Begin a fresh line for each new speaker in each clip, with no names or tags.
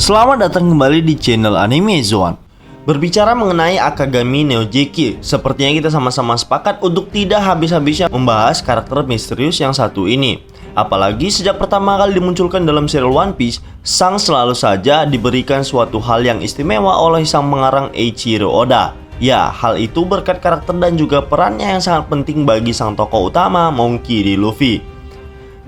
Selamat datang kembali di channel Anime Zone. Berbicara mengenai Akagami Neojiki, sepertinya kita sama-sama sepakat untuk tidak habis-habisnya membahas karakter misterius yang satu ini. Apalagi sejak pertama kali dimunculkan dalam serial One Piece, Sang selalu saja diberikan suatu hal yang istimewa oleh sang pengarang Eiichiro Oda. Ya, hal itu berkat karakter dan juga perannya yang sangat penting bagi sang tokoh utama Monkey D. Luffy.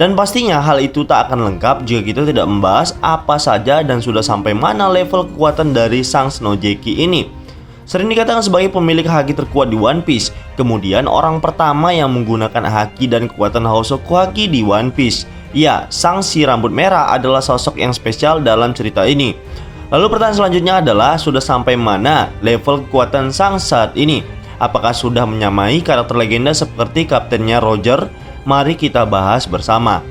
Dan pastinya hal itu tak akan lengkap jika kita tidak membahas apa saja dan sudah sampai mana level kekuatan dari Sang Neojiki ini. Sering dikatakan sebagai pemilik haki terkuat di One Piece, kemudian orang pertama yang menggunakan haki dan kekuatan Hosoku Haki di One Piece. Ya, Sang si rambut merah adalah sosok yang spesial dalam cerita ini. Lalu pertanyaan selanjutnya adalah, sudah sampai mana level kekuatan Sang saat ini? Apakah sudah menyamai karakter legenda seperti kaptennya Roger? Mari kita bahas bersama.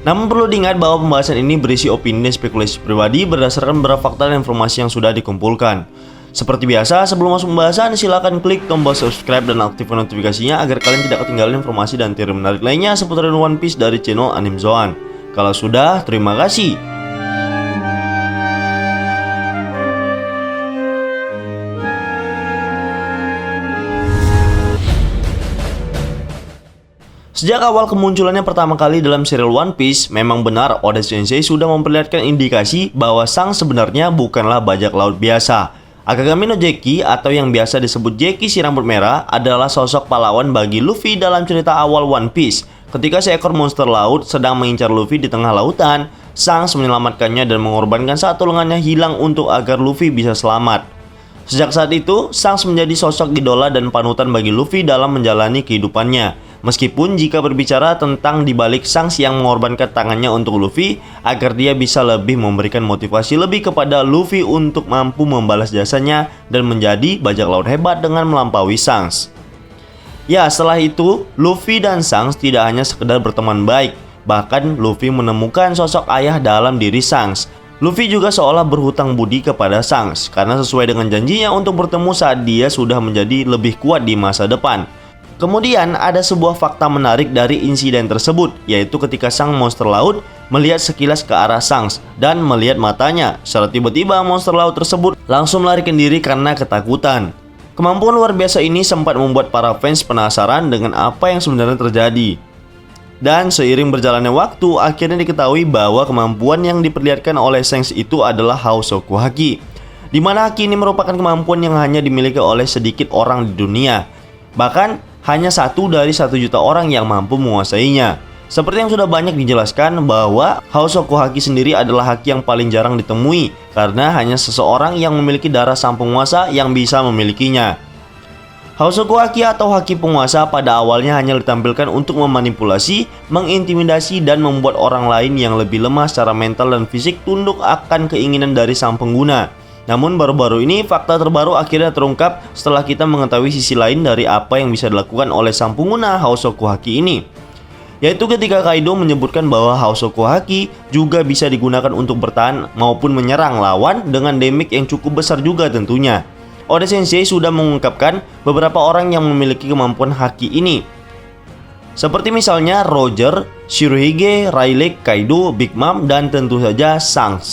Namun perlu diingat bahwa pembahasan ini berisi opini dan spekulasi pribadi berdasarkan beberapa fakta dan informasi yang sudah dikumpulkan. Seperti biasa, sebelum masuk pembahasan, silakan klik tombol subscribe dan aktifkan notifikasinya agar kalian tidak ketinggalan informasi dan teori menarik lainnya seputar One Piece dari channel Anime Zone. Kalau sudah, terima kasih. Sejak awal kemunculannya pertama kali dalam serial One Piece, memang benar Oda Sensei sudah memperlihatkan indikasi bahwa Sang sebenarnya bukanlah bajak laut biasa. Akagami no Jeki atau yang biasa disebut Jeki si rambut merah adalah sosok pahlawan bagi Luffy dalam cerita awal One Piece. Ketika seekor monster laut sedang mengincar Luffy di tengah lautan, Sang menyelamatkannya dan mengorbankan satu lengannya hilang untuk agar Luffy bisa selamat. Sejak saat itu, Sang menjadi sosok idola dan panutan bagi Luffy dalam menjalani kehidupannya. Meskipun jika berbicara tentang dibalik Sang yang mengorbankan tangannya untuk Luffy agar dia bisa lebih memberikan motivasi lebih kepada Luffy untuk mampu membalas jasanya dan menjadi bajak laut hebat dengan melampaui Sang. Ya, setelah itu Luffy dan Sang tidak hanya sekedar berteman baik, bahkan Luffy menemukan sosok ayah dalam diri Sang. Luffy juga seolah berhutang budi kepada Sang karena sesuai dengan janjinya untuk bertemu saat dia sudah menjadi lebih kuat di masa depan. Kemudian ada sebuah fakta menarik dari insiden tersebut, yaitu ketika sang monster laut melihat sekilas ke arah Sang dan melihat matanya. Secara tiba-tiba monster laut tersebut langsung melarikan diri karena ketakutan. Kemampuan luar biasa ini sempat membuat para fans penasaran dengan apa yang sebenarnya terjadi. Dan seiring berjalannya waktu, akhirnya diketahui bahwa kemampuan yang diperlihatkan oleh Sang itu adalah Hosoku Haki, di mana haki ini merupakan kemampuan yang hanya dimiliki oleh sedikit orang di dunia. Bahkan hanya 1 dari 1 juta orang yang mampu menguasainya. Seperti yang sudah banyak dijelaskan bahwa Hosoku Haki sendiri adalah haki yang paling jarang ditemui karena hanya seseorang yang memiliki darah sang penguasa yang bisa memilikinya. Hosoku Haki atau haki penguasa pada awalnya hanya ditampilkan untuk memanipulasi, mengintimidasi, dan membuat orang lain yang lebih lemah secara mental dan fisik tunduk akan keinginan dari sang pengguna. Namun baru-baru ini fakta terbaru akhirnya terungkap setelah kita mengetahui sisi lain dari apa yang bisa dilakukan oleh sang pengguna Hosoku Haki ini, yaitu ketika Kaido menyebutkan bahwa Hosoku Haki juga bisa digunakan untuk bertahan maupun menyerang lawan dengan damage yang cukup besar juga tentunya. Oda Sensei sudah mengungkapkan beberapa orang yang memiliki kemampuan haki ini, seperti misalnya Roger, Shirohige, Rayleigh, Kaido, Big Mom, dan tentu saja Sang.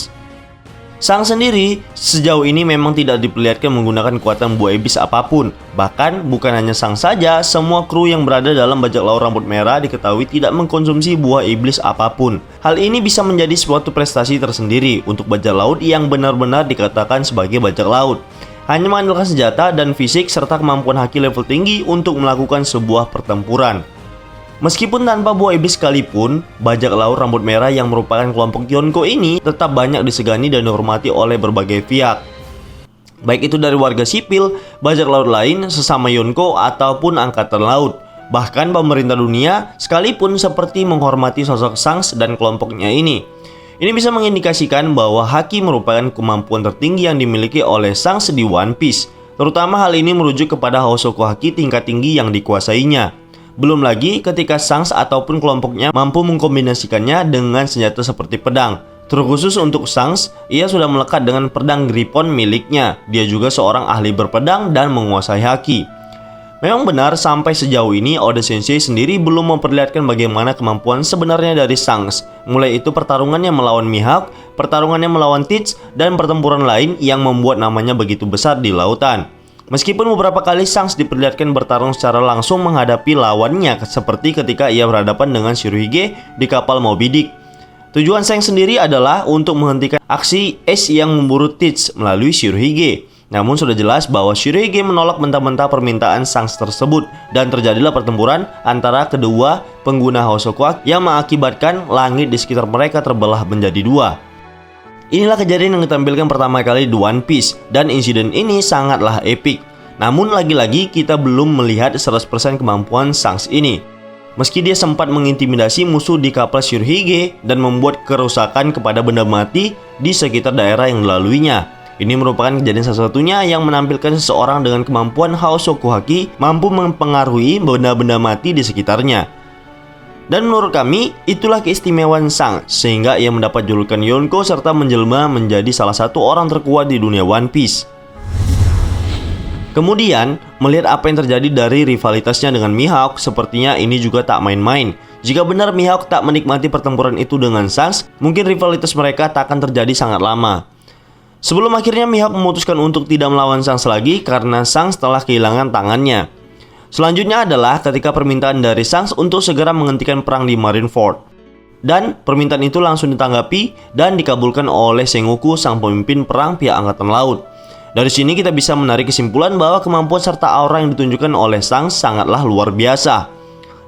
Sang sendiri sejauh ini memang tidak diperlihatkan menggunakan kekuatan buah iblis apapun. Bahkan bukan hanya Sang saja, semua kru yang berada dalam bajak laut rambut merah diketahui tidak mengkonsumsi buah iblis apapun. Hal ini bisa menjadi suatu prestasi tersendiri untuk bajak laut yang benar-benar dikatakan sebagai bajak laut. Hanya mengandalkan senjata dan fisik serta kemampuan haki level tinggi untuk melakukan sebuah pertempuran. Meskipun tanpa buah iblis sekalipun, bajak laut rambut merah yang merupakan kelompok Yonko ini tetap banyak disegani dan dihormati oleh berbagai pihak. Baik itu dari warga sipil, bajak laut lain, sesama Yonko, ataupun angkatan laut. Bahkan pemerintah dunia sekalipun seperti menghormati sosok Sang dan kelompoknya ini. Ini bisa mengindikasikan bahwa haki merupakan kemampuan tertinggi yang dimiliki oleh Sang di One Piece. Terutama hal ini merujuk kepada Hosoku Haki tingkat tinggi yang dikuasainya. Belum lagi ketika Sang ataupun kelompoknya mampu mengkombinasikannya dengan senjata seperti pedang. Terkhusus untuk Sang, ia sudah melekat dengan pedang Griffon miliknya. Dia juga seorang ahli berpedang dan menguasai haki. Memang benar sampai sejauh ini Oda Sensei sendiri belum memperlihatkan bagaimana kemampuan sebenarnya dari Shanks. Mulai itu pertarungannya melawan Mihawk, pertarungannya melawan Teach, dan pertempuran lain yang membuat namanya begitu besar di lautan. Meskipun beberapa kali Shanks diperlihatkan bertarung secara langsung menghadapi lawannya seperti ketika ia berhadapan dengan Shirohige di kapal Moby Dick. Tujuan Shanks sendiri adalah untuk menghentikan aksi Ace yang memburu Teach melalui Shirohige. Namun sudah jelas bahwa Shirohige menolak mentah-mentah permintaan Shanks tersebut dan terjadilah pertempuran antara kedua pengguna Hosoku yang mengakibatkan langit di sekitar mereka terbelah menjadi dua. Inilah kejadian yang ditampilkan pertama kali di One Piece dan insiden ini sangatlah epik. Namun lagi-lagi kita belum melihat 100% kemampuan Shanks ini. Meski dia sempat mengintimidasi musuh di kapal Shirohige dan membuat kerusakan kepada benda mati di sekitar daerah yang dilaluinya. Ini merupakan kejadian satu-satunya yang menampilkan seseorang dengan kemampuan Hosoku Haki mampu mempengaruhi benda-benda mati di sekitarnya. Dan menurut kami, itulah keistimewaan Shanks, sehingga ia mendapat julukan Yonko serta menjelma menjadi salah satu orang terkuat di dunia One Piece. Kemudian, melihat apa yang terjadi dari rivalitasnya dengan Mihawk, sepertinya ini juga tak main-main. Jika benar Mihawk tak menikmati pertempuran itu dengan Shanks, mungkin rivalitas mereka tak akan terjadi sangat lama. Sebelum akhirnya Mihawk memutuskan untuk tidak melawan Shanks lagi karena Shanks telah kehilangan tangannya. Selanjutnya adalah ketika permintaan dari Shanks untuk segera menghentikan perang di Marineford. Dan permintaan itu langsung ditanggapi dan dikabulkan oleh Sengoku, sang pemimpin perang pihak Angkatan Laut. Dari sini kita bisa menarik kesimpulan bahwa kemampuan serta aura yang ditunjukkan oleh Shanks sangatlah luar biasa.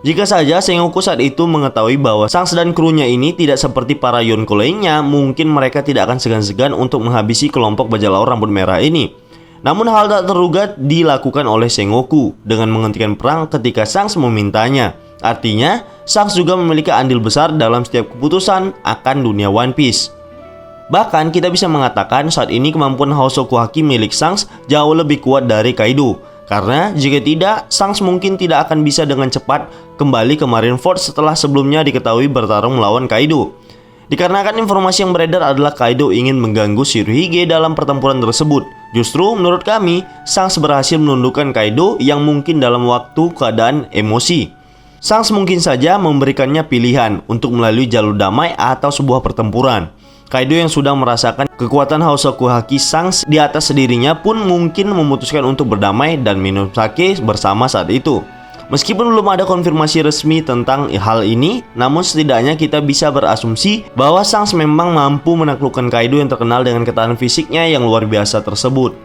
Jika saja Sengoku saat itu mengetahui bahwa Shanks dan krunya ini tidak seperti para Yonko lainnya, mungkin mereka tidak akan segan-segan untuk menghabisi kelompok bajak laut rambut merah ini. Namun hal tak terduga dilakukan oleh Sengoku dengan menghentikan perang ketika Shanks memintanya. Artinya, Shanks juga memiliki andil besar dalam setiap keputusan akan dunia One Piece. Bahkan kita bisa mengatakan saat ini kemampuan Hosoku Haki milik Shanks jauh lebih kuat dari Kaido. Karena jika tidak, Shanks mungkin tidak akan bisa dengan cepat kembali ke Marineford setelah sebelumnya diketahui bertarung melawan Kaido. Dikarenakan informasi yang beredar adalah Kaido ingin mengganggu Shirohige dalam pertempuran tersebut. Justru menurut kami, Shanks berhasil menundukkan Kaido yang mungkin dalam waktu keadaan emosi. Shanks mungkin saja memberikannya pilihan untuk melalui jalur damai atau sebuah pertempuran. Kaido yang sudah merasakan kekuatan Hosoku Haki Shanks di atas dirinya pun mungkin memutuskan untuk berdamai dan minum sake bersama saat itu. Meskipun belum ada konfirmasi resmi tentang hal ini, namun setidaknya kita bisa berasumsi bahwa Shanks memang mampu menaklukkan Kaido yang terkenal dengan ketahanan fisiknya yang luar biasa tersebut.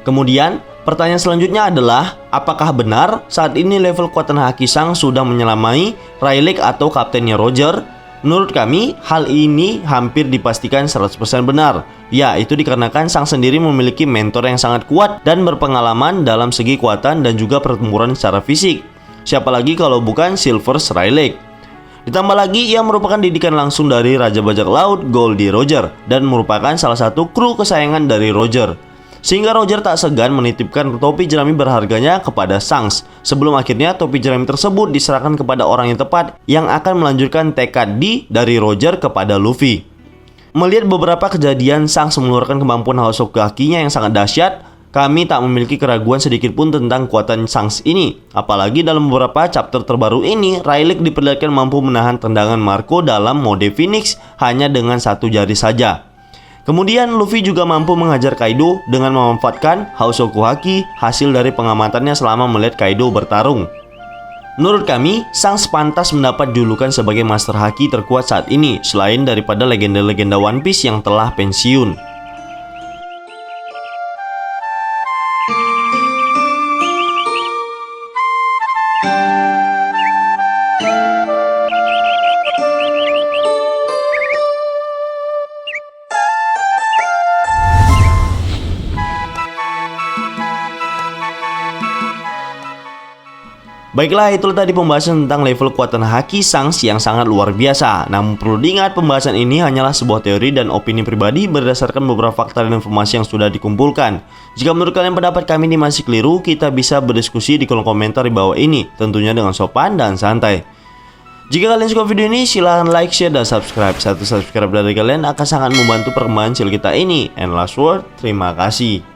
Kemudian, pertanyaan selanjutnya adalah, apakah benar saat ini level kekuatan Haki Shanks sudah menyelamai Rayleigh atau kaptennya Roger? Menurut kami, hal ini hampir dipastikan 100% benar. Ya, itu dikarenakan Shanks sendiri memiliki mentor yang sangat kuat dan berpengalaman dalam segi kekuatan dan juga pertempuran secara fisik. Siapa lagi kalau bukan Silvers Rayleigh. Ditambah lagi, ia merupakan didikan langsung dari Raja Bajak Laut Goldie Roger dan merupakan salah satu kru kesayangan dari Roger. Sehingga Roger tak segan menitipkan topi jerami berharganya kepada Shanks. Sebelum akhirnya topi jerami tersebut diserahkan kepada orang yang tepat yang akan melanjutkan tekad dari Roger kepada Luffy. Melihat beberapa kejadian Shanks mengeluarkan kemampuan Hosoku Hakinya yang sangat dahsyat, kami tak memiliki keraguan sedikit pun tentang kekuatan Shanks ini. Apalagi dalam beberapa chapter terbaru ini, Rayleigh diperlihatkan mampu menahan tendangan Marco dalam mode Phoenix hanya dengan satu jari saja. Kemudian Luffy juga mampu menghajar Kaido dengan memanfaatkan Hosoku Haki hasil dari pengamatannya selama melihat Kaido bertarung. Menurut kami, Shanks pantas mendapat julukan sebagai Master Haki terkuat saat ini selain daripada legenda-legenda One Piece yang telah pensiun. Baiklah, itulah tadi pembahasan tentang level kekuatan Haki Shanks yang sangat luar biasa. Namun perlu diingat, pembahasan ini hanyalah sebuah teori dan opini pribadi berdasarkan beberapa fakta dan informasi yang sudah dikumpulkan. Jika menurut kalian pendapat kami ini masih keliru, kita bisa berdiskusi di kolom komentar di bawah ini, tentunya dengan sopan dan santai. Jika kalian suka video ini, silahkan like, share, dan subscribe. Satu subscribe dari kalian akan sangat membantu perkembangan channel kita ini. And last word, terima kasih.